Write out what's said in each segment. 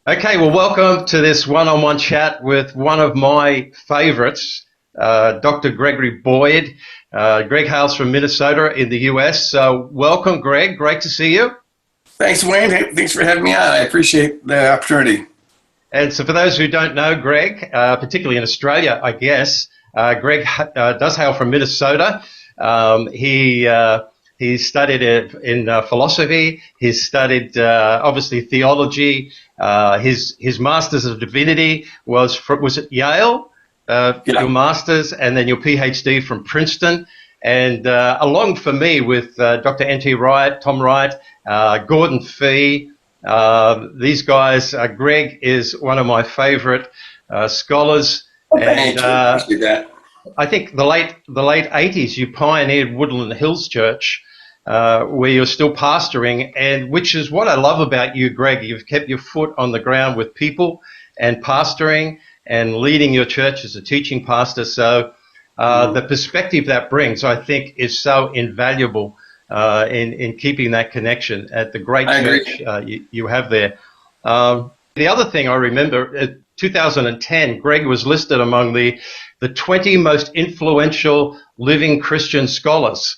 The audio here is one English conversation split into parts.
Okay, well, welcome to this one-on-one chat with one of my favorites, Dr. Gregory Boyd. Greg hails from Minnesota in the US. So welcome, Greg. Great to see you. Thanks, Wayne. Hey, thanks for having me on. I appreciate the opportunity. And so for those who don't know Greg, particularly in Australia, I guess, Greg does hail from Minnesota. He studied in philosophy. He studied, obviously, theology. His Master's of Divinity was at Yale, your Master's, and then your PhD from Princeton. And along for me with Dr. N.T. Wright, Tom Wright, Gordon Fee, these guys, Greg is one of my favorite scholars. Oh, thank you. Appreciate that. I think the late 80s, you pioneered Woodland Hills Church, where you're still pastoring, and which is what I love about you, Greg. You've kept your foot on the ground with people and pastoring and leading your church as a teaching pastor. So the perspective that brings, I think, is so invaluable in keeping that connection at the great church you have there. The other thing I remember, 2010, Greg was listed among the 20 most influential living Christian scholars.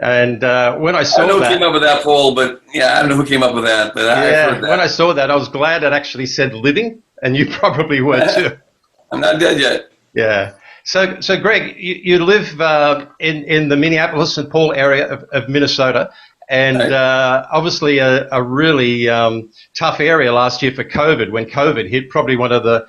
And when I saw that, I don't know who came up with that poll, but yeah, I don't know who came up with that. But I've heard that. When I saw that, I was glad it actually said living, and you probably were too. I'm not dead yet. Yeah. So Greg, you live in the Minneapolis-St. Paul area of Minnesota, and obviously a really tough area last year for COVID. When COVID hit, probably one of the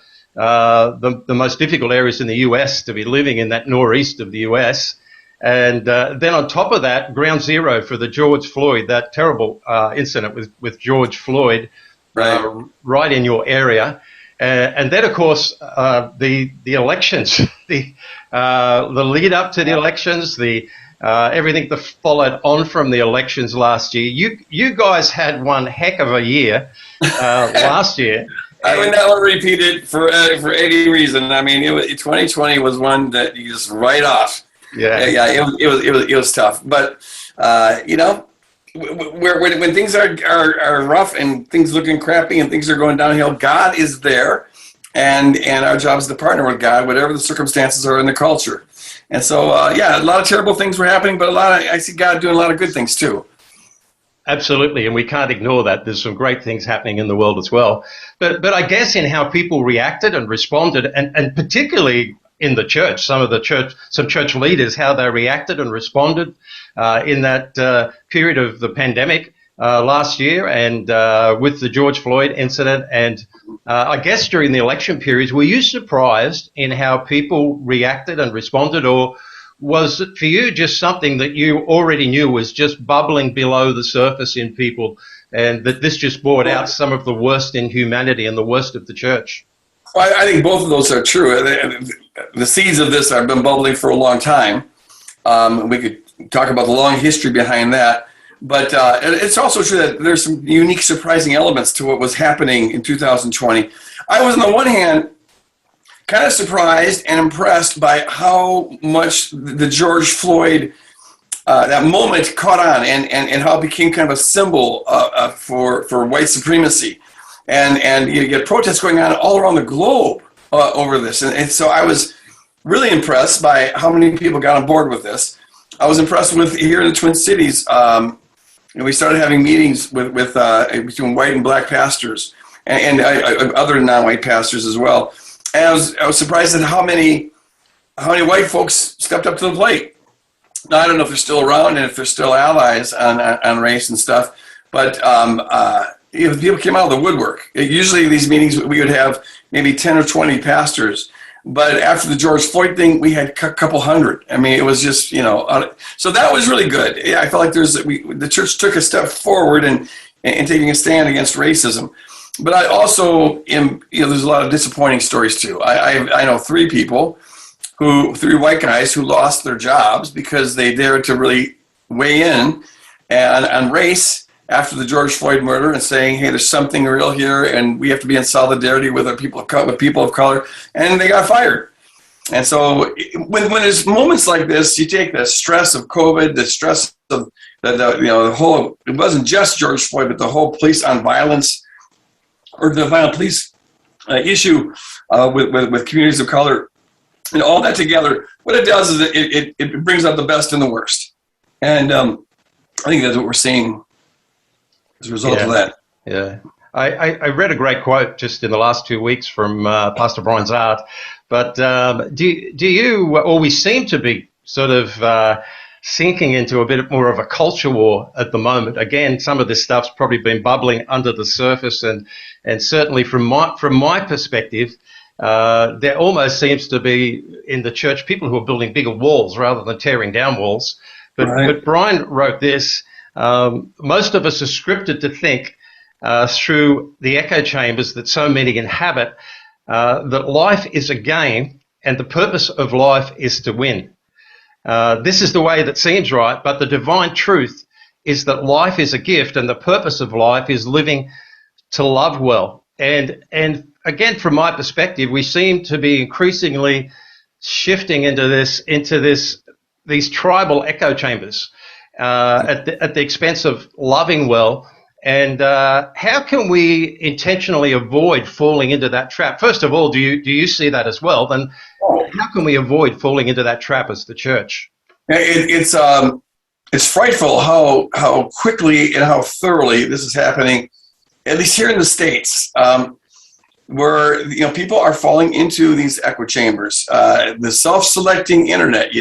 most difficult areas in the U.S. to be living in, that northeast of the U.S. And then on top of that, ground zero for the George Floyd, that terrible incident with George Floyd, right in your area. And then, of course, the elections, the lead up to the elections, everything that followed on from the elections last year. You guys had one heck of a year last year. I would not want to repeat it for any reason. I mean, 2020 was one that you just write off. Yeah, it was tough, but when things are rough and things looking crappy and things are going downhill, God is there, and our job is to partner with God, whatever the circumstances are in the culture. And so, a lot of terrible things were happening, but I see God doing a lot of good things too. Absolutely, and we can't ignore that. There's some great things happening in the world as well. But I guess in how people reacted and responded, and particularly in the church, some church leaders, how they reacted and responded in that period of the pandemic last year, and with the George Floyd incident, and I guess during the election periods, were you surprised in how people reacted and responded, or was it for you just something that you already knew was just bubbling below the surface in people, and that this just brought out some of the worst in humanity and the worst of the church? Well, I think both of those are true. The seeds of this have been bubbling for a long time. We could talk about the long history behind that. But it's also true that there's some unique, surprising elements to what was happening in 2020. I was, on the one hand, kind of surprised and impressed by how much the George Floyd, that moment caught on, and how it became kind of a symbol for white supremacy. And you get protests going on all around the globe over this. And so I was really impressed by how many people got on board with this. I was impressed with here in the Twin Cities. And we started having meetings with between white and black pastors and other non-white pastors as well. And I was surprised at how many white folks stepped up to the plate. Now, I don't know if they're still around and if they're still allies on race and stuff, but people came out of the woodwork. Usually these meetings, we would have maybe 10 or 20 pastors. But after the George Floyd thing, we had a couple hundred. I mean, it was just, so that was really good. Yeah, I felt like the church took a step forward in taking a stand against racism. But I also there's a lot of disappointing stories too. I know three white guys who lost their jobs because they dared to really weigh in on race after the George Floyd murder and saying, hey, there's something real here and we have to be in solidarity with people of color, and they got fired. And so when there's moments like this, you take the stress of COVID, the stress of the whole, it wasn't just George Floyd, but the whole police on violence or the violent police issue with communities of color, and all that together, what it does is it brings out the best and the worst. And I think that's what we're seeing as a result of that. Yeah. I read a great quote just in the last 2 weeks from Pastor Brian Zart, but do you, or we seem to be sort of sinking into a bit more of a culture war at the moment. Again, some of this stuff's probably been bubbling under the surface, and certainly from my perspective, there almost seems to be in the church people who are building bigger walls rather than tearing down walls. But Brian wrote this, most of us are scripted to think through the echo chambers that so many inhabit, that life is a game and the purpose of life is to win. This is the way that seems right, but the divine truth is that life is a gift and the purpose of life is living to love well. And again, from my perspective, we seem to be increasingly shifting into these tribal echo chambers at the expense of loving well. And how can we intentionally avoid falling into that trap? First of all, do you see that as well? Then how can we avoid falling into that trap as the church? It's frightful how quickly and how thoroughly this is happening, at least here in the States, where people are falling into these echo chambers, the self-selecting internet,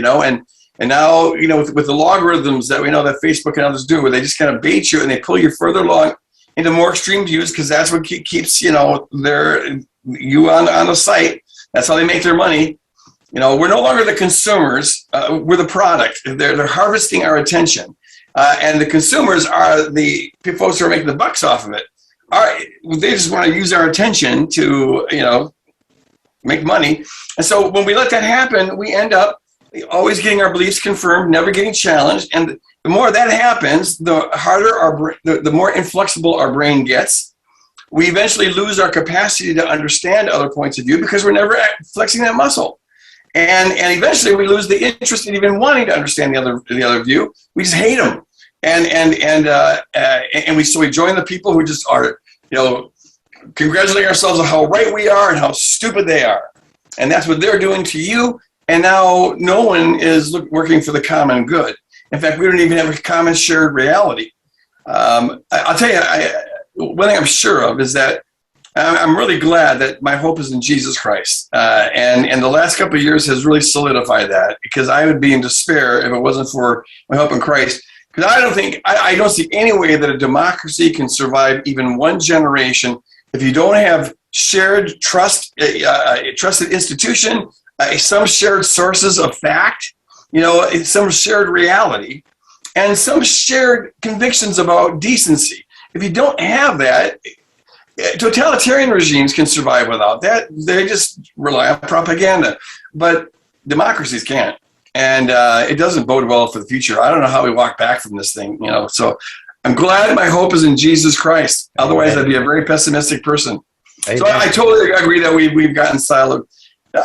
and now, with the logarithms that we know that Facebook and others do, where they just kind of bait you and they pull you further along into more extreme views, because that's what keeps, you on the site. That's how they make their money. We're no longer the consumers. We're the product. They're harvesting our attention. And the consumers are the folks who are making the bucks off of it. They just want to use our attention to, make money. And so when we let that happen, we end up always getting our beliefs confirmed, never getting challenged. And the more that happens, the harder the more inflexible our brain gets. We eventually lose our capacity to understand other points of view because we're never flexing that muscle. And eventually we lose the interest in even wanting to understand the other view. We just hate them. And we join the people who just are, congratulating ourselves on how right we are and how stupid they are. And that's what they're doing to you. And now no one is working for the common good. In fact, we don't even have a common shared reality. I'll tell you, one thing I'm sure of is that I'm really glad that my hope is in Jesus Christ. And the last couple of years has really solidified that, because I would be in despair if it wasn't for my hope in Christ. Because I don't see any way that a democracy can survive even one generation if you don't have shared trust, a trusted institution, some shared sources of fact, some shared reality, and some shared convictions about decency. If you don't have that, totalitarian regimes can survive without that. They just rely on propaganda. But democracies can't. And it doesn't bode well for the future. I don't know how we walk back from this thing, So I'm glad my hope is in Jesus Christ. Otherwise, I'd be a very pessimistic person. Amen. So I totally agree that we've gotten siloed.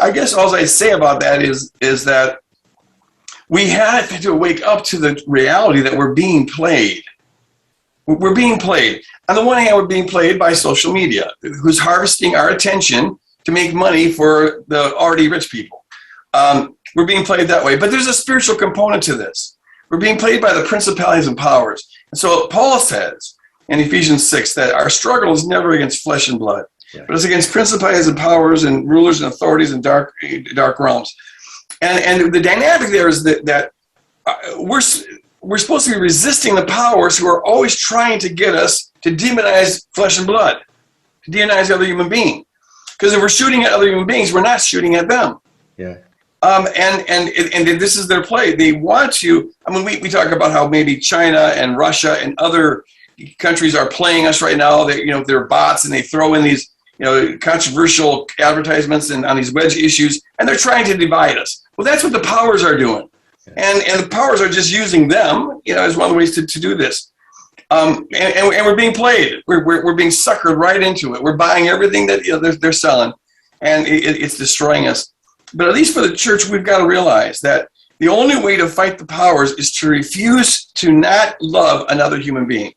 I guess all I say about that is that we have to wake up to the reality that we're being played. We're being played. On the one hand, we're being played by social media, who's harvesting our attention to make money for the already rich people. We're being played that way. But there's a spiritual component to this. We're being played by the principalities and powers. And so Paul says in Ephesians 6 that our struggle is never against flesh and blood, but it's against principalities and powers and rulers and authorities in dark realms. And the dynamic there is that we're supposed to be resisting the powers who are always trying to get us to demonize flesh and blood, to demonize the other human being. Because if we're shooting at other human beings, we're not shooting at them. Yeah. And this is their play. They want to. We talk about how maybe China and Russia and other countries are playing us right now. They're bots, and they throw in these controversial advertisements and on these wedge issues, and they're trying to divide us. Well, that's what the powers are doing, and the powers are just using them, as one of the ways to do this. And we're being played. We're being suckered right into it. We're buying everything that they're selling, and it's destroying us. But at least for the church, we've got to realize that the only way to fight the powers is to refuse to not love another human being.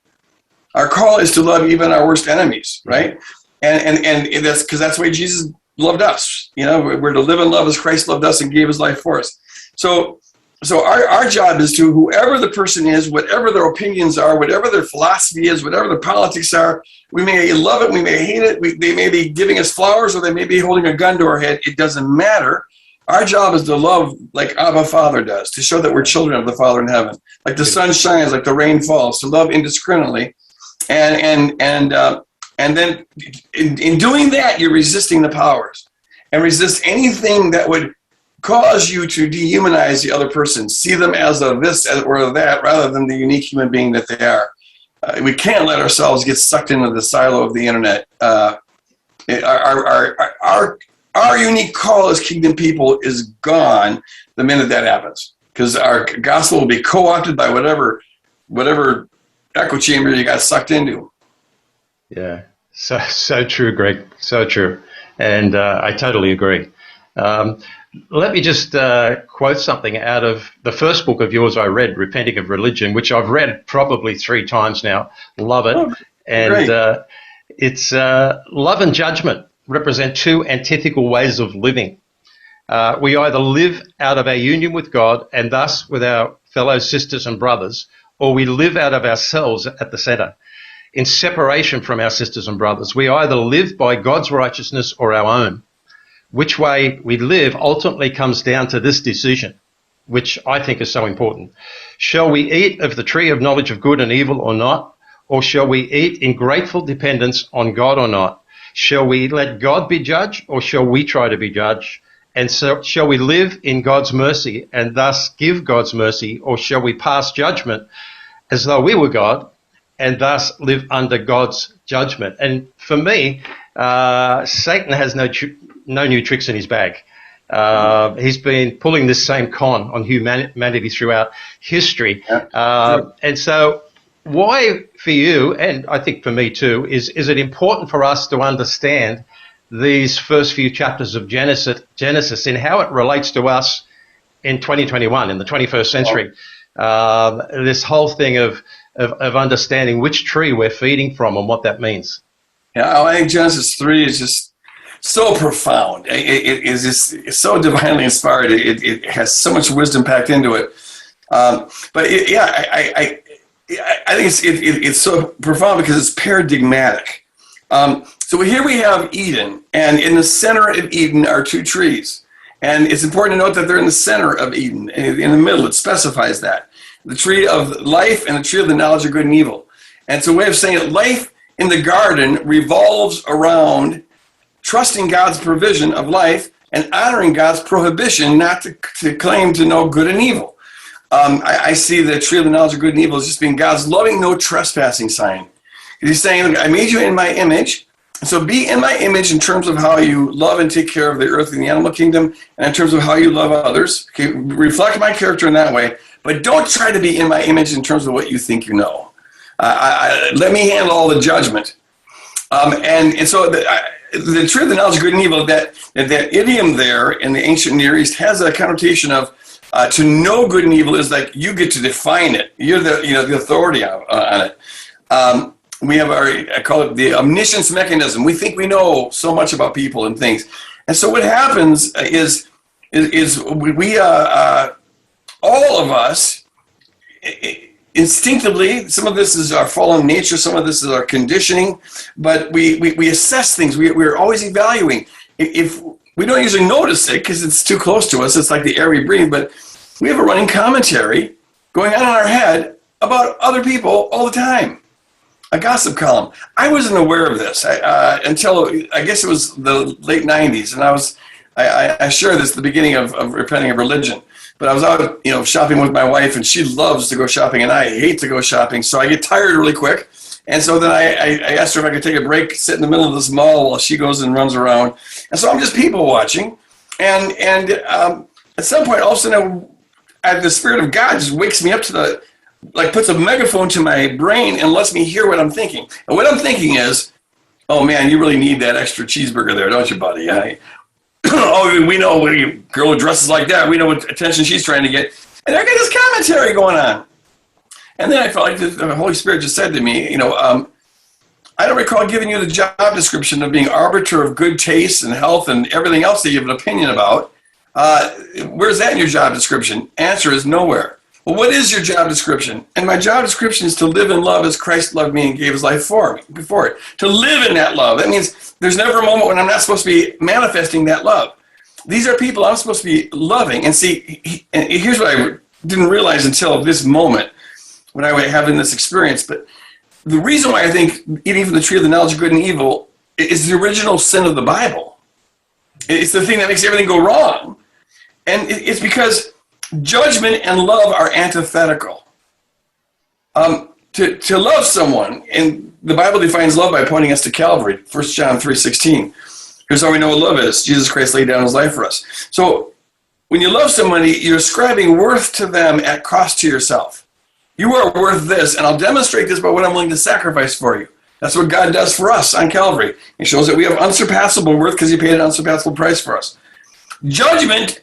Our call is to love even our worst enemies, right? And that's because that's the way Jesus loved us. We're to live in love as Christ loved us and gave his life for us. So our job is to, whoever the person is, whatever their opinions are, whatever their philosophy is, whatever their politics are, we may love it, we may hate it, they may be giving us flowers, or they may be holding a gun to our head. It doesn't matter. Our job is to love like Abba Father does, to show that we're children of the Father in heaven. Like the sun shines, like the rain falls, to love indiscriminately. And then in doing that, you're resisting the powers and resist anything that would cause you to dehumanize the other person, see them as a this or a that, rather than the unique human being that they are. We can't let ourselves get sucked into the silo of the internet. Our unique call as kingdom people is gone the minute that happens, because our gospel will be co-opted by whatever echo chamber you got sucked into. Yeah, so true, Greg, so true. And I totally agree. Let me just quote something out of the first book of yours I read, Repenting of Religion, which I've read probably 3 times now. Love it. Oh, and it's love and judgment represent 2 antithetical ways of living. We either live out of our union with God and thus with our fellow sisters and brothers, or we live out of ourselves at the center, in separation from our sisters and brothers. We either live by God's righteousness or our own. Which way we live ultimately comes down to this decision, which I think is so important. Shall we eat of the tree of knowledge of good and evil or not? Or shall we eat in grateful dependence on God or not? Shall we let God be judge, or shall we try to be judge? And so shall we live in God's mercy and thus give God's mercy, or shall we pass judgment as though we were God and thus live under God's judgment? And for me, Satan has no new tricks in his bag. He's been pulling this same con on humanity throughout history. And so why for you, and I think for me too, is it important for us to understand these first few chapters of Genesis and how it relates to us in 2021, in the 21st century? This whole thing of understanding which tree we're feeding from and what that means. Yeah, I think Genesis 3 is just so profound. It is just so divinely inspired. It has so much wisdom packed into it. I think it's so profound because it's paradigmatic. So here we have Eden, and in the center of Eden are 2 trees. And it's important to note that they're in the center of Eden. In the middle, it specifies that. The tree of life and the tree of the knowledge of good and evil. And it's a way of saying that life in the garden revolves around trusting God's provision of life and honoring God's prohibition not to claim to know good and evil. I see the tree of the knowledge of good and evil as just being God's loving no trespassing sign. He's saying, look, I made you in my image, so be in my image in terms of how you love and take care of the earth and the animal kingdom, and in terms of how you love others. Okay, reflect my character in that way, but don't try to be in my image in terms of what you think you know. Let me handle all the judgment. And so the tree of the knowledge of good and evil, that idiom there in the ancient Near East has a connotation of to know good and evil is like you get to define it. You're the authority on it. We have I call it the omniscience mechanism. We think we know so much about people and things. And so what happens is we all of us instinctively, some of this is our fallen nature, some of this is our conditioning, but we assess things. We're always evaluating. If we don't usually notice it because it's too close to us, it's like the air we breathe, but we have a running commentary going on in our head about other people all the time. A gossip column. I wasn't aware of this until I guess it was the late 90s, and I shared this at the beginning of Repenting of Religion. But I was out, shopping with my wife, and she loves to go shopping, and I hate to go shopping, so I get tired really quick. And so then I asked her if I could take a break, sit in the middle of this mall while she goes and runs around. And so I'm just people watching, and at some point, all of a sudden, the Spirit of God just wakes me up to puts a megaphone to my brain and lets me hear what I'm thinking. And what I'm thinking is, oh man, you really need that extra cheeseburger there, don't you, buddy? Oh, we know when a girl who dresses like that, we know what attention she's trying to get. And I got this commentary going on. And then I felt like the Holy Spirit just said to me, I don't recall giving you the job description of being arbiter of good taste and health and everything else that you have an opinion about. Where's that in your job description? Answer is nowhere. Well, what is your job description? And my job description is to live in love as Christ loved me and gave his life before it. To live in that love. That means there's never a moment when I'm not supposed to be manifesting that love. These are people I'm supposed to be loving. And see, and here's what I didn't realize until this moment when I was having this experience. But the reason why I think eating from the tree of the knowledge of good and evil is the original sin of the Bible. It's the thing that makes everything go wrong. And it's because judgment and love are antithetical. To love someone, and the Bible defines love by pointing us to Calvary, 1 John 3:16. Here's how we know what love is. Jesus Christ laid down his life for us. So when you love somebody, you're ascribing worth to them at cost to yourself. You are worth this, and I'll demonstrate this by what I'm willing to sacrifice for you. That's what God does for us on Calvary. He shows that we have unsurpassable worth because he paid an unsurpassable price for us. Judgment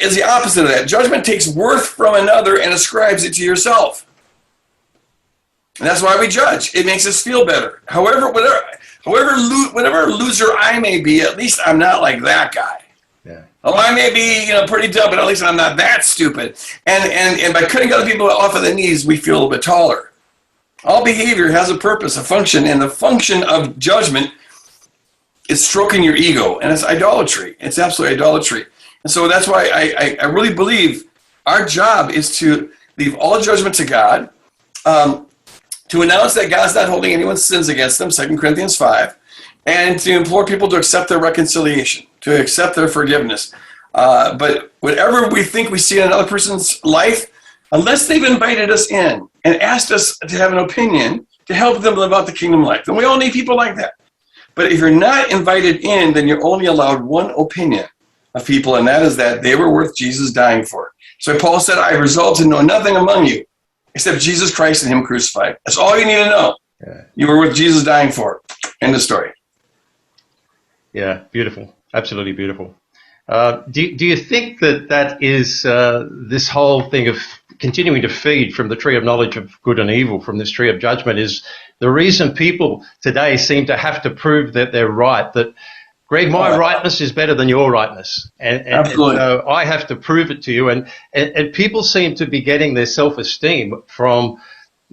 is the opposite of that. Judgment takes worth from another and ascribes it to yourself. And that's why we judge. It makes us feel better. However, whatever loser I may be, at least I'm not like that guy. Yeah. Oh, I may be, pretty dumb, but at least I'm not that stupid. And by cutting other people off of the knees, we feel a little bit taller. All behavior has a purpose, a function, and the function of judgment is stroking your ego, and it's idolatry. It's absolute idolatry. And so that's why I really believe our job is to leave all judgment to God, to announce that God's not holding anyone's sins against them, 2 Corinthians 5, and to implore people to accept their reconciliation, to accept their forgiveness. But whatever we think we see in another person's life, unless they've invited us in and asked us to have an opinion to help them live out the kingdom life, and we all need people like that. But if you're not invited in, then you're only allowed one opinion of people, and that is that they were worth Jesus dying for. So Paul said, I resolved to know nothing among you except Jesus Christ and him crucified. That's all you need to know. Yeah. You were worth Jesus dying for. End of story. Yeah, beautiful. Absolutely beautiful. Do you think that is this whole thing of continuing to feed from the tree of knowledge of good and evil, from this tree of judgment, is the reason people today seem to have to prove that they're right, that, Greg, my rightness is better than your rightness. And so I have to prove it to you. And people seem to be getting their self-esteem from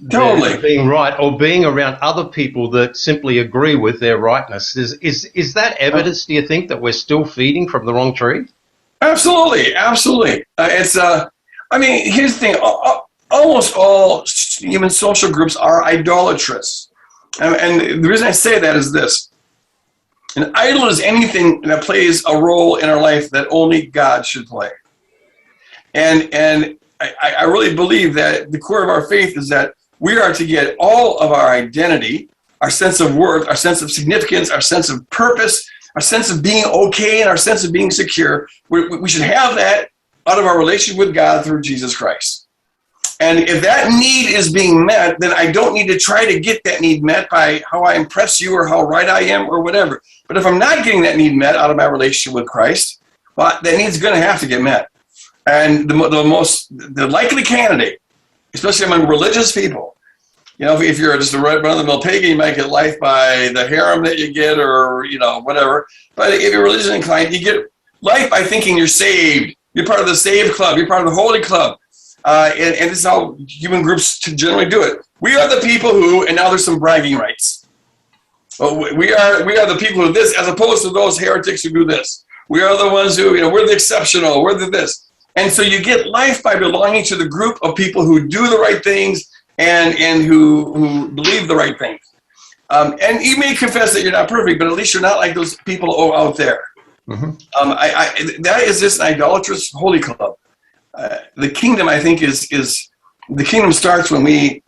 being right or being around other people that simply agree with their rightness. Is that evidence, do you think, that we're still feeding from the wrong tree? Absolutely. Here's the thing. Almost all human social groups are idolatrous. And the reason I say that is this. An idol is anything that plays a role in our life that only God should play. And I really believe that the core of our faith is that we are to get all of our identity, our sense of worth, our sense of significance, our sense of purpose, our sense of being okay, and our sense of being secure. We should have that out of our relationship with God through Jesus Christ. And if that need is being met, then I don't need to try to get that need met by how I impress you or how right I am or whatever. But if I'm not getting that need met out of my relationship with Christ, well, that need's going to have to get met. And the likely candidate, especially among religious people, if you're just a run-of-the-mill pagan, you might get life by the harem that you get or, whatever. But if you're religiously inclined, you get life by thinking you're saved. You're part of the saved club. You're part of the holy club. And this is how human groups generally do it. We are the people who, and now there's some bragging rights. We are the people who do this, as opposed to those heretics who do this. We are the ones who, we're the exceptional, we're the this. And so you get life by belonging to the group of people who do the right things and who believe the right things. And you may confess that you're not perfect, but at least you're not like those people out there. Mm-hmm. That is just an idolatrous holy club. The kingdom, I think, is the kingdom starts when we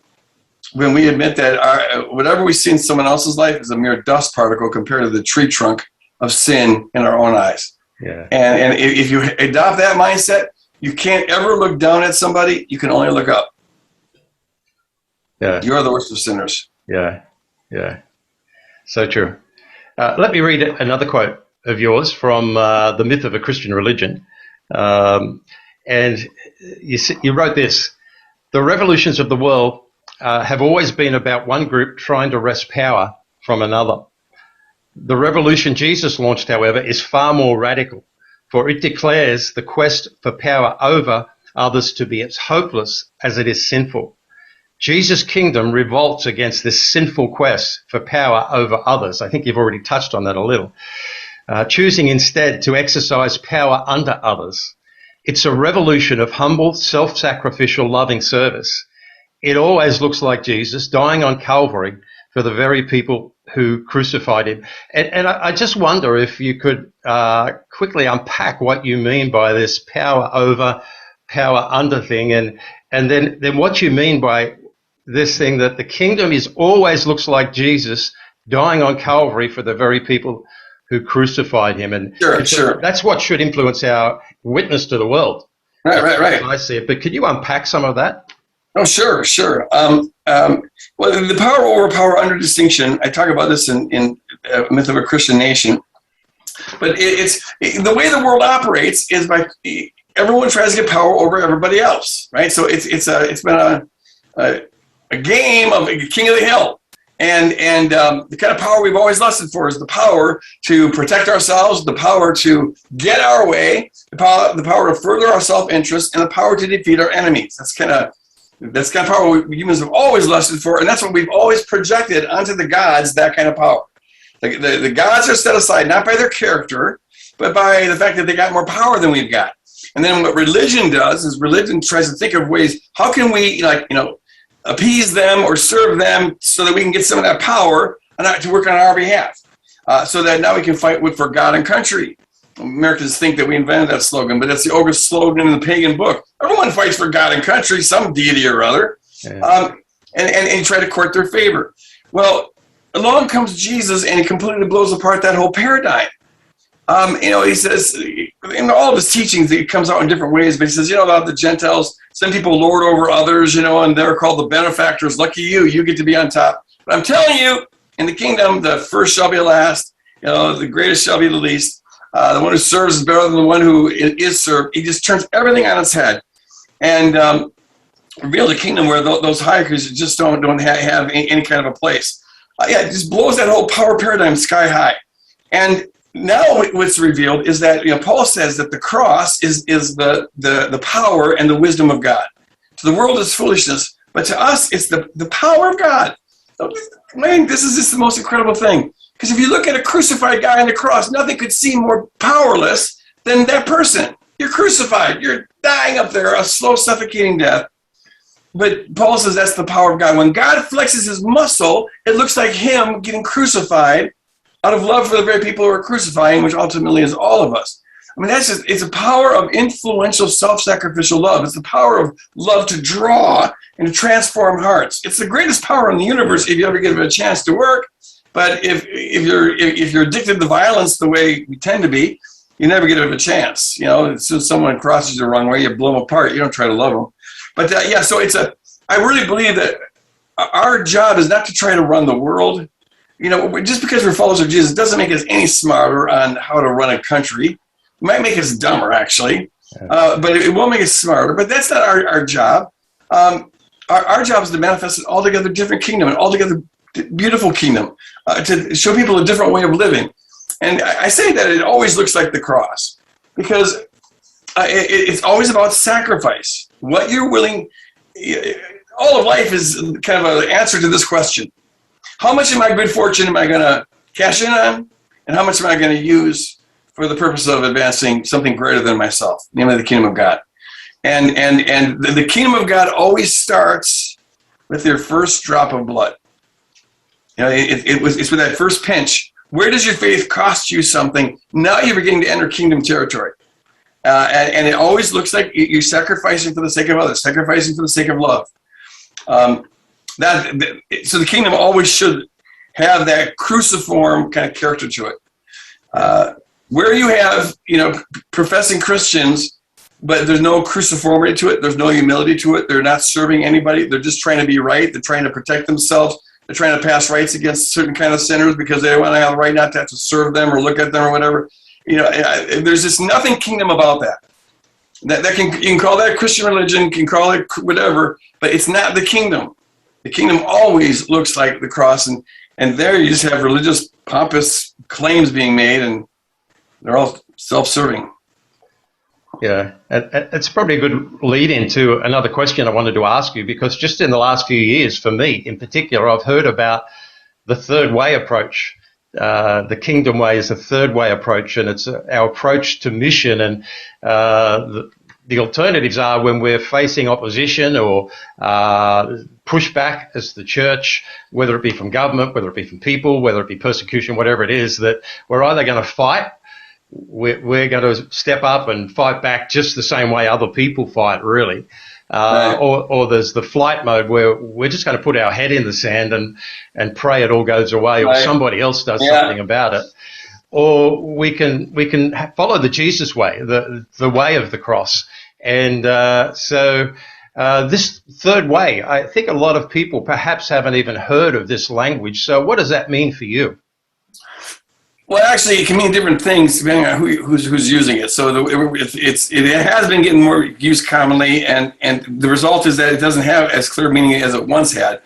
admit that whatever we see in someone else's life is a mere dust particle compared to the tree trunk of sin in our own eyes. Yeah. And if you adopt that mindset, you can't ever look down at somebody. You can only look up. Yeah. You are the worst of sinners. Yeah. Yeah. So true. Let me read another quote of yours from The Myth of a Christian Religion. And you wrote this: the revolutions of the world have always been about one group trying to wrest power from another. The revolution Jesus launched, however, is far more radical, for it declares the quest for power over others to be as hopeless as it is sinful. Jesus' kingdom revolts against this sinful quest for power over others. I think you've already touched on that a little. Choosing instead to exercise power under others. It's a revolution of humble, self-sacrificial, loving service. It always looks like Jesus dying on Calvary for the very people who crucified him. And I just wonder if you could quickly unpack what you mean by this power over, power under thing, and then what you mean by this thing that the kingdom is always looks like Jesus dying on Calvary for the very people who crucified him. And sure. That's what should influence our witness to the world. Right. I see it. But could you unpack some of that? Oh, sure. Well, the power over, power under distinction, I talk about this in Myth of a Christian Nation. But it's the way the world operates is by everyone tries to get power over everybody else, right? So it's been a game of king of the hill. And the kind of power we've always lusted for is the power to protect ourselves, the power to get our way, the power to further our self-interest, and the power to defeat our enemies. That's kind of power humans have always lusted for, and that's what we've always projected onto the gods, that kind of power. The gods are set aside not by their character, but by the fact that they got more power than we've got. And then what religion does is religion tries to think of ways, how can we, appease them or serve them so that we can get some of that power to work on our behalf, so that now we can fight for God and country. Americans think that we invented that slogan, but that's the oldest slogan in the pagan book. Everyone fights for God and country, some deity or other, and try to court their favor. Well, along comes Jesus, and he completely blows apart that whole paradigm. He says, in all of his teachings, it comes out in different ways, but he says, about the Gentiles, some people lord over others, and they're called the benefactors. Lucky you get to be on top. But I'm telling you, in the kingdom, the first shall be last, the greatest shall be the least. The one who serves is better than the one who is served. He just turns everything on its head and reveals a kingdom where those hierarchies just don't have any kind of a place. It just blows that whole power paradigm sky high. And now what's revealed is that Paul says that the cross is the power and the wisdom of God. To the world, it's foolishness, but to us, it's the power of God. Man, this is just the most incredible thing. Because if you look at a crucified guy on the cross, nothing could seem more powerless than that person. You're crucified. You're dying up there, a slow, suffocating death. But Paul says that's the power of God. When God flexes his muscle, it looks like him getting crucified out of love for the very people who are crucifying, which ultimately is all of us. I mean, it's a power of influential, self-sacrificial love. It's the power of love to draw and to transform hearts. It's the greatest power in the universe if you ever give it a chance to work. But if you're addicted to violence the way we tend to be, you never get a chance. As soon as someone crosses the wrong way, you blow them apart. You don't try to love them. But so I really believe that our job is not to try to run the world. Just because we're followers of Jesus doesn't make us any smarter on how to run a country. It might make us dumber, actually, but it won't make us smarter. But that's not our job. Our job is to manifest an altogether different kingdom, an altogether beautiful kingdom, to show people a different way of living. And I say that it always looks like the cross because it's always about sacrifice. What you're willing. All of life is kind of an answer to this question. How much of my good fortune am I going to cash in on? And how much am I going to use for the purpose of advancing something greater than myself, namely the kingdom of God? And the kingdom of God always starts with your first drop of blood. It's with that first pinch. Where does your faith cost you something? Now you're beginning to enter kingdom territory. And it always looks like you're sacrificing for the sake of others, sacrificing for the sake of love. So the kingdom always should have that cruciform kind of character to it. Where you have, professing Christians, but there's no cruciformity to it, there's no humility to it, they're not serving anybody, they're just trying to be right, they're trying to protect themselves, they're trying to pass rights against certain kind of sinners because they want to have the right not to have to serve them or look at them or whatever. There's just nothing kingdom about that. You can call that Christian religion, you can call it whatever, but it's not the kingdom. The kingdom always looks like the cross, and And there you just have religious, pompous claims being made, and they're all self-serving. Yeah, it's probably a good lead into another question I wanted to ask you, because just in the last few years, for me in particular, I've heard about the third way approach. The kingdom way is a third way approach, and it's our approach to mission. And the alternatives are when we're facing opposition or pushback as the church, whether it be from government, whether it be from people, whether it be persecution, whatever it is, that we're either going to fight, we're going to step up and fight back just the same way other people fight, really. Right. Or there's the flight mode where we're just going to put our head in the sand and pray it all goes away, or somebody else does something about it. Or we can follow the Jesus way, the way of the cross. And so this third way, I think a lot of people perhaps haven't even heard of this language. So what does that mean for you? Well, actually, it can mean different things depending on who's using it. So it has been getting more used commonly, and the result is that it doesn't have as clear meaning as it once had.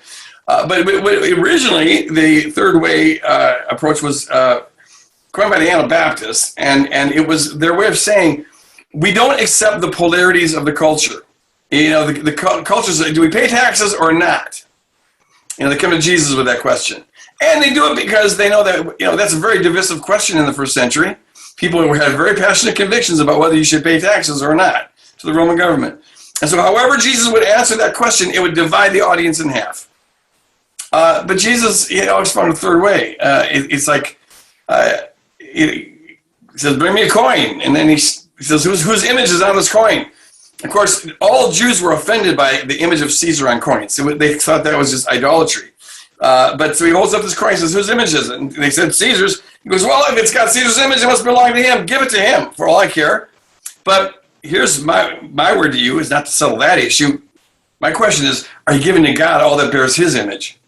But originally, the third way approach was coined by the Anabaptists, and it was their way of saying, we don't accept the polarities of the culture. You know, the culture says, do we pay taxes or not? You know, they come to Jesus with that question. And they do it because they know that, you know, that's a very divisive question in the first century. People had very passionate convictions about whether you should pay taxes or not to the Roman government. And so however Jesus would answer that question, it would divide the audience in half. But Jesus, he always found a third way. It's like, he says, bring me a coin. And then he says, whose image is on this coin? Of course, all Jews were offended by the image of Caesar on coins. So they thought that was just idolatry. But so he holds up this coin and says, whose image is it? And they said, Caesar's. He goes, well, if it's got Caesar's image, it must belong to him. Give it to him, for all I care. But here's my word to you, is not to settle that issue. My question is, are you giving to God all that bears his image?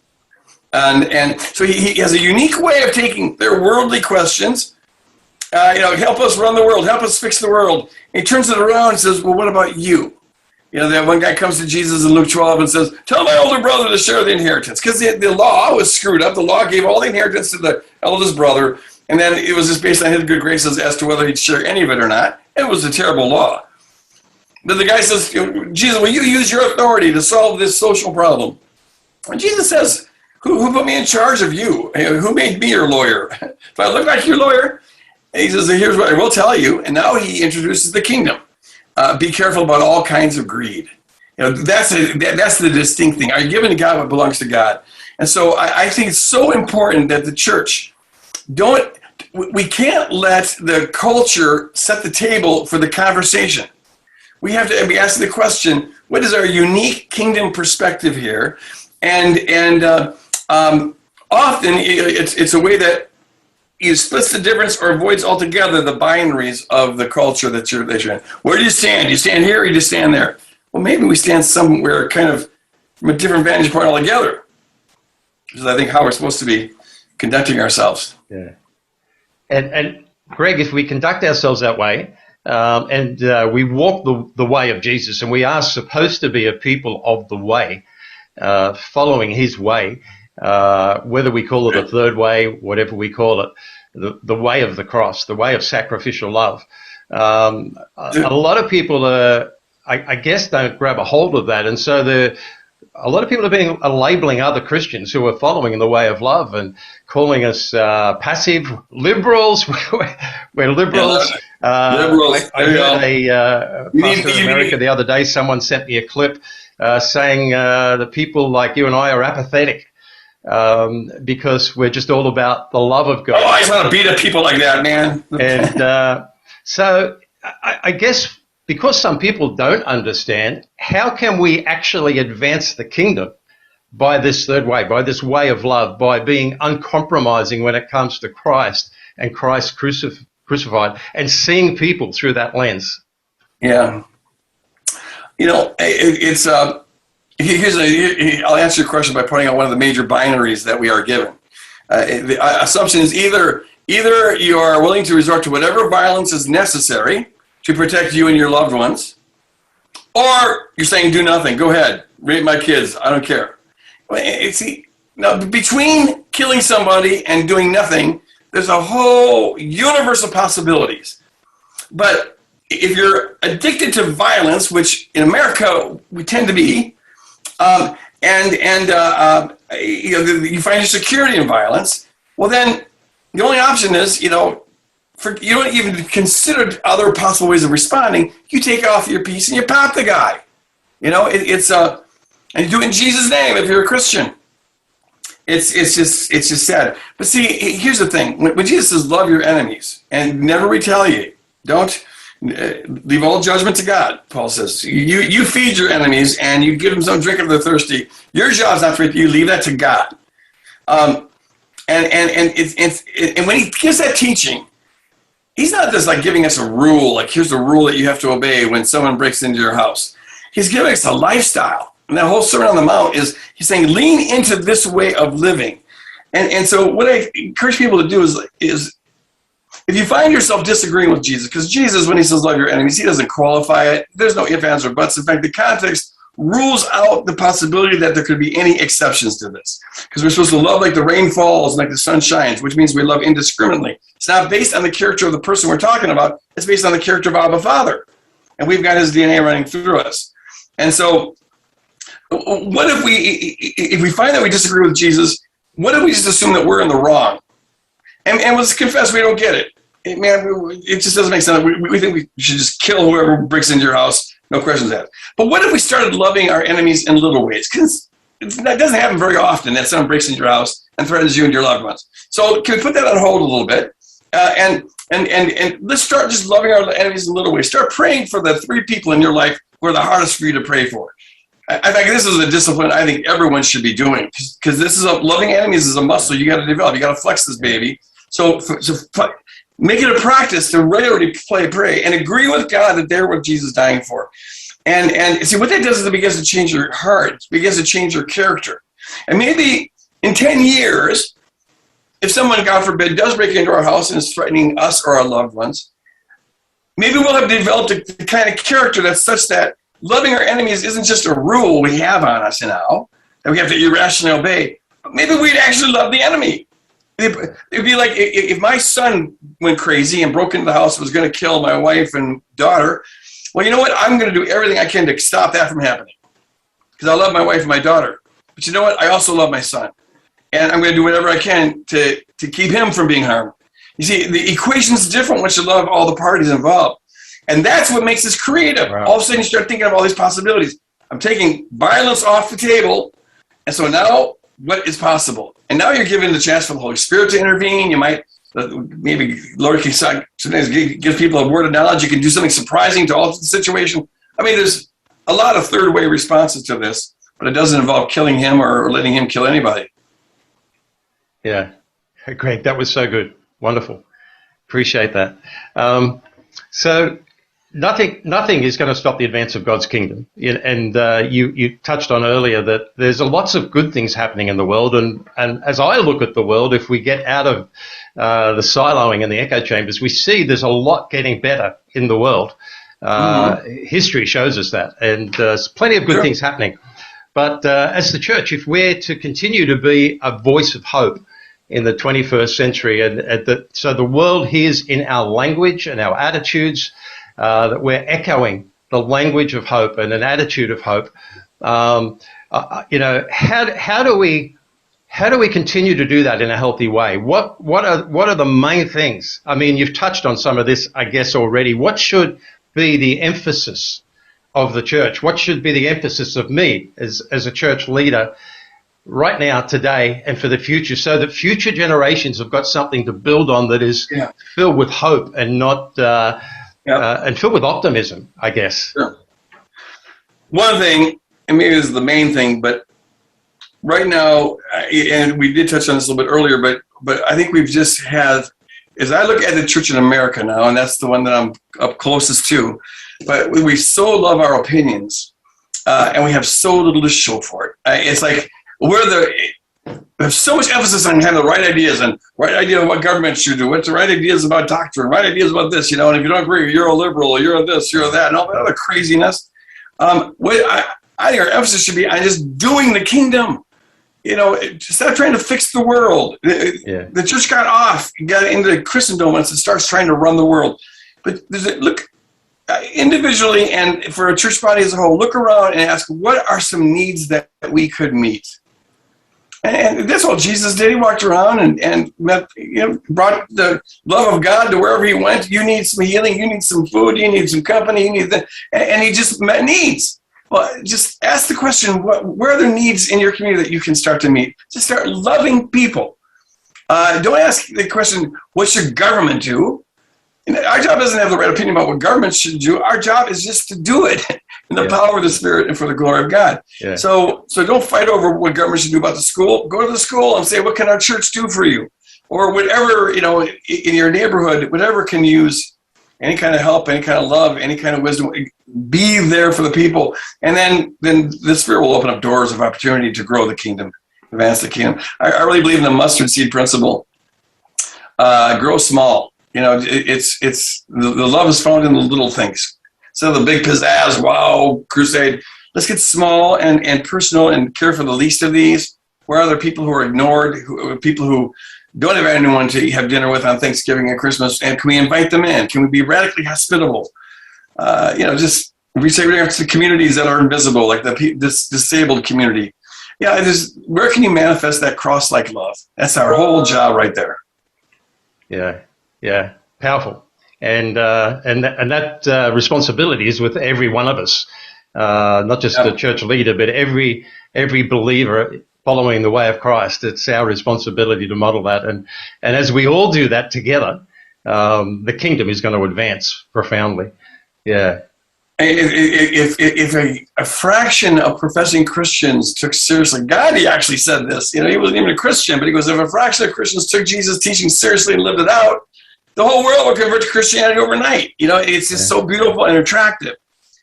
And so he has a unique way of taking their worldly questions. Help us run the world. Help us fix the world. And he turns it around and says, well, what about you? You know, that one guy comes to Jesus in Luke 12 and says, tell my older brother to share the inheritance. Because the law was screwed up. The law gave all the inheritance to the eldest brother. And then it was just based on his good graces as to whether he'd share any of it or not. It was a terrible law. But the guy says, Jesus, will you use your authority to solve this social problem? And Jesus says, who put me in charge of you? Who made me your lawyer? Do I look like your lawyer? And he says, here's what I will tell you. And now he introduces the kingdom. Be careful about all kinds of greed. You know, that's the distinct thing. Are you giving to God what belongs to God? And so I think it's so important that the church we can't let the culture set the table for the conversation. We have to be asking the question, what is our unique kingdom perspective here? And often it's a way that either splits the difference or avoids altogether the binaries of the culture that you're in. Where do you stand? Do you stand here or do you stand there? Well, maybe we stand somewhere kind of from a different vantage point altogether. Which is, I think, how we're supposed to be conducting ourselves. Yeah. And Greg, if we conduct ourselves that way, and we walk the way of Jesus, and we are supposed to be a people of the way, following his way, whether we call it a third way, whatever we call it, the way of the cross, the way of sacrificial love. A lot of people, I guess, don't grab a hold of that, and so a lot of people are labeling other Christians who are following the way of love and calling us passive liberals. We're liberals. Liberals. I heard a pastor in America the other day. Someone sent me a clip saying that people like you and I are apathetic. Because we're just all about the love of God. Oh, I just want to beat up people like that, man. And so I guess because some people don't understand, how can we actually advance the kingdom by this third way, by this way of love, by being uncompromising when it comes to Christ and Christ crucified, and seeing people through that lens? Yeah. You know, it's... I'll answer your question by pointing out one of the major binaries that we are given. The assumption is either you are willing to resort to whatever violence is necessary to protect you and your loved ones, or you're saying do nothing. Go ahead, rape my kids. I don't care. Now, between killing somebody and doing nothing. There's a whole universe of possibilities. But if you're addicted to violence, which in America we tend to be, you find your security in violence, well then the only option is, you don't even consider other possible ways of responding. You take off your piece and you pop the guy. And you do it in Jesus' name if you're a Christian. It's just sad. But see, here's the thing: when Jesus says, "Love your enemies and never retaliate," don't leave all judgment to God. Paul says, "You feed your enemies and you give them some drink if they're thirsty. Your job's not to you leave that to God." And when he gives that teaching, he's not just like giving us a rule, like here's the rule that you have to obey when someone breaks into your house. He's giving us a lifestyle. And that whole Sermon on the Mount he's saying, lean into this way of living. And so what I encourage people to do is if you find yourself disagreeing with Jesus, because Jesus, when he says love your enemies, he doesn't qualify it. There's no ifs, ands, or buts. In fact, the context rules out the possibility that there could be any exceptions to this. Because we're supposed to love like the rain falls, like the sun shines, which means we love indiscriminately. It's not based on the character of the person we're talking about. It's based on the character of Abba Father. And we've got his DNA running through us. And so what if we find that we disagree with Jesus, what if we just assume that we're in the wrong? And let's confess we don't get it. It just doesn't make sense. We think we should just kill whoever breaks into your house, no questions asked. But what if we started loving our enemies in little ways? Because that doesn't happen very often, that someone breaks into your house and threatens you and your loved ones. So can we put that on hold a little bit? And let's start just loving our enemies in little ways. Start praying for the 3 people in your life who are the hardest for you to pray for. I think this is a discipline I think everyone should be doing, because this is loving enemies is a muscle you got to develop. You got to flex this baby. So make it a practice to regularly pray and agree with God that they're what Jesus is dying for. And see what that does is it begins to change your heart. It begins to change your character. And maybe in 10 years, if someone, God forbid, does break into our house and is threatening us or our loved ones, maybe we'll have developed a kind of character that's such that loving our enemies isn't just a rule we have on us now that we have to irrationally obey. Maybe we'd actually love the enemy. It'd be like if my son went crazy and broke into the house and was going to kill my wife and daughter. Well, you know what? I'm going to do everything I can to stop that from happening, because I love my wife and my daughter. But you know what? I also love my son. And I'm going to do whatever I can to keep him from being harmed. You see, the equation's different once you love all the parties involved. And that's what makes us creative. Wow. All of a sudden you start thinking of all these possibilities. I'm taking violence off the table. And so now what is possible? And now you're given the chance for the Holy Spirit to intervene. You might, maybe Lord can sometimes give people a word of knowledge. You can do something surprising to alter the situation. I mean, there's a lot of third way responses to this, but it doesn't involve killing him or letting him kill anybody. Yeah, great. That was so good. Wonderful. Appreciate that. So nothing is going to stop the advance of God's kingdom. And you touched on earlier that there's lots of good things happening in the world. And as I look at the world, if we get out of the siloing and the echo chambers, we see there's a lot getting better in the world. History shows us that. And there's plenty of good things happening. But as the church, if we're to continue to be a voice of hope in the 21st century, so the world hears in our language and our attitudes, that we're echoing the language of hope and an attitude of hope. How do we continue to do that in a healthy way? What are the main things? I mean, you've touched on some of this, I guess, already. What should be the emphasis of the church? What should be the emphasis of me as a church leader right now, today, and for the future, so that future generations have got something to build on that is filled with hope and not and filled with optimism, I guess. Sure. One thing, and maybe this is the main thing, but right now, and we did touch on this a little bit earlier, but I think we've just had, as I look at the church in America now, and that's the one that I'm up closest to, but we so love our opinions, and we have so little to show for it. It's like we have so much emphasis on having the right ideas and right idea of what government should do, what's the right ideas about doctrine, right ideas about this, and if you don't agree, you're a liberal, or you're this, you're that, and all that other craziness. I think our emphasis should be on just doing the kingdom. instead of trying to fix the world, Yeah. the church got into Christendom and starts trying to run the world. But look, individually and for a church body as a whole, look around and ask, what are some needs that we could meet? And that's what Jesus did. He walked around and met, brought the love of God to wherever he went. You need some healing. You need some food. You need some company. You need that. And he just met needs. Well, just ask the question, where are there needs in your community that you can start to meet? Just start loving people. Don't ask the question, what should government do? Our job doesn't have the right opinion about what government should do. Our job is just to do it in the power of the Spirit and for the glory of God. Yeah. So don't fight over what government should do about the school. Go to the school and say, what can our church do for you? Or whatever, in your neighborhood, whatever can use any kind of help, any kind of love, any kind of wisdom. Be there for the people. And then the Spirit will open up doors of opportunity to grow the kingdom, advance the kingdom. I really believe in the mustard seed principle. Grow small. It's the love is found in the little things. So the big pizzazz, wow, crusade. Let's get small and personal and care for the least of these. Where are there people who are ignored, people who don't have anyone to have dinner with on Thanksgiving and Christmas? And can we invite them in? Can we be radically hospitable? Just reach out to communities that are invisible, like this disabled community. Yeah, where can you manifest that cross-like love? That's our whole job right there. Yeah, powerful, and that responsibility is with every one of us, not just the church leader, but every believer following the way of Christ. It's our responsibility to model that, and as we all do that together, the kingdom is going to advance profoundly. Yeah. If a fraction of professing Christians took seriously, Gandhi actually said this, he wasn't even a Christian, but he goes, if a fraction of Christians took Jesus' teaching seriously and lived it out, the whole world would convert to Christianity overnight. It's just so beautiful and attractive.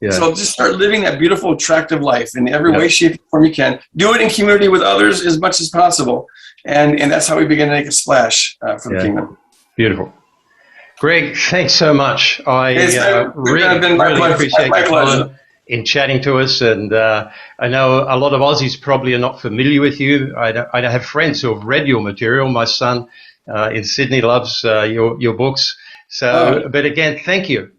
Yeah. So just start living that beautiful, attractive life in every way, shape, and form you can. Do it in community with others as much as possible. And that's how we begin to make a splash for the kingdom. Beautiful. Greg, thanks so much. I really appreciate your time in chatting to us. And I know a lot of Aussies probably are not familiar with you. I have friends who have read your material. My son in Sydney loves your books. So, but again, thank you.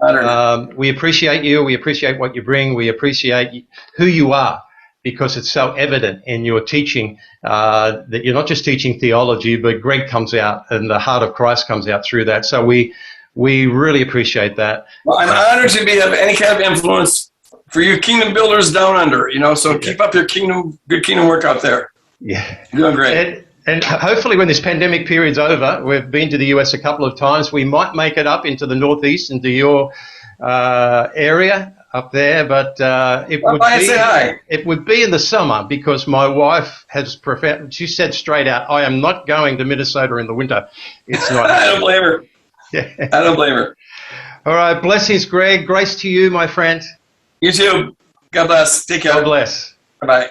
We appreciate you. We appreciate what you bring. We appreciate who you are, because it's so evident in your teaching that you're not just teaching theology, but Greg comes out and the heart of Christ comes out through that. So we really appreciate that. Well, I'm honored to have any kind of influence for you kingdom builders down under, so keep up your good kingdom work out there. Yeah. You're doing great. And hopefully when this pandemic period's over, we've been to the US a couple of times, we might make it up into the Northeast, into your area up there, but it would be in the summer, because my wife she said straight out, I am not going to Minnesota in the winter. It's not. I don't blame her. Yeah. I don't blame her. All right. Blessings, Greg. Grace to you, my friend. You too. God bless. Take care. God bless. Bye-bye.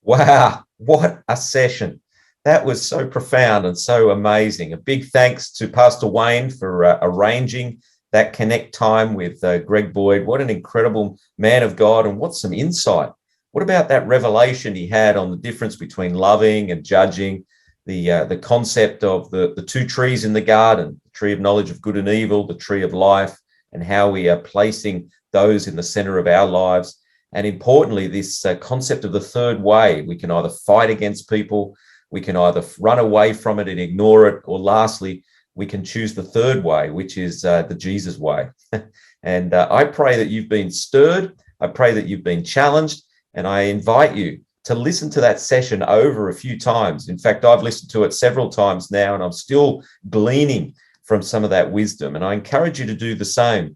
Wow. What a session. That was so profound and so amazing. A big thanks to Pastor Wayne for arranging that connect time with Greg Boyd. What an incredible man of God, and what some insight. What about that revelation he had on the difference between loving and judging, the concept of the two trees in the garden, the tree of knowledge of good and evil, the tree of life, and how we are placing those in the center of our lives. And importantly, this concept of the third way. We can either fight against people, we can either run away from it and ignore it, or lastly, we can choose the third way, which is the Jesus way. And I pray that you've been stirred. I pray that you've been challenged. And I invite you to listen to that session over a few times. In fact, I've listened to it several times now, and I'm still gleaning from some of that wisdom. And I encourage you to do the same.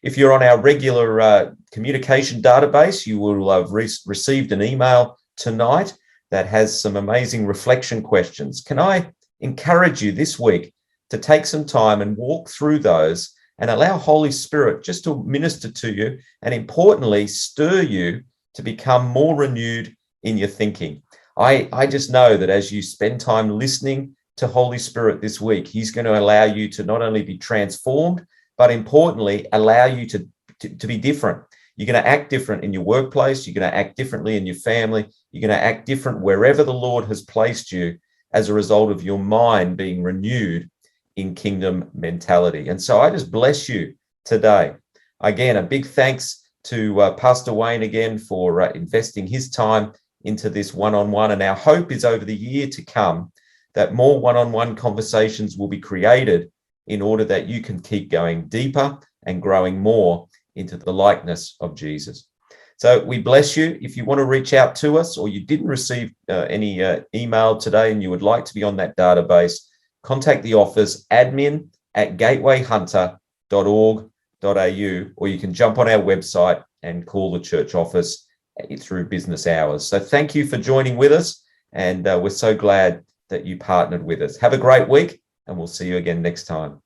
If you're on our regular communication database, you will have received an email tonight that has some amazing reflection questions. Can I encourage you this week to take some time and walk through those and allow Holy Spirit just to minister to you, and importantly, stir you to become more renewed in your thinking. I just know that as you spend time listening to Holy Spirit this week, he's going to allow you to not only be transformed, but importantly, allow you to be different. You're going to act different in your workplace. You're going to act differently in your family. You're going to act different wherever the Lord has placed you as a result of your mind being renewed in kingdom mentality. And so I just bless you today. Again, a big thanks to Pastor Wayne again for investing his time into this one-on-one. And our hope is over the year to come that more one-on-one conversations will be created in order that you can keep going deeper and growing more into the likeness of Jesus. So we bless you. If you want to reach out to us or you didn't receive any email today and you would like to be on that database, contact the office admin@gatewayhunter.org.au, or you can jump on our website and call the church office through business hours. So thank you for joining with us, and we're so glad that you partnered with us. Have a great week, and we'll see you again next time.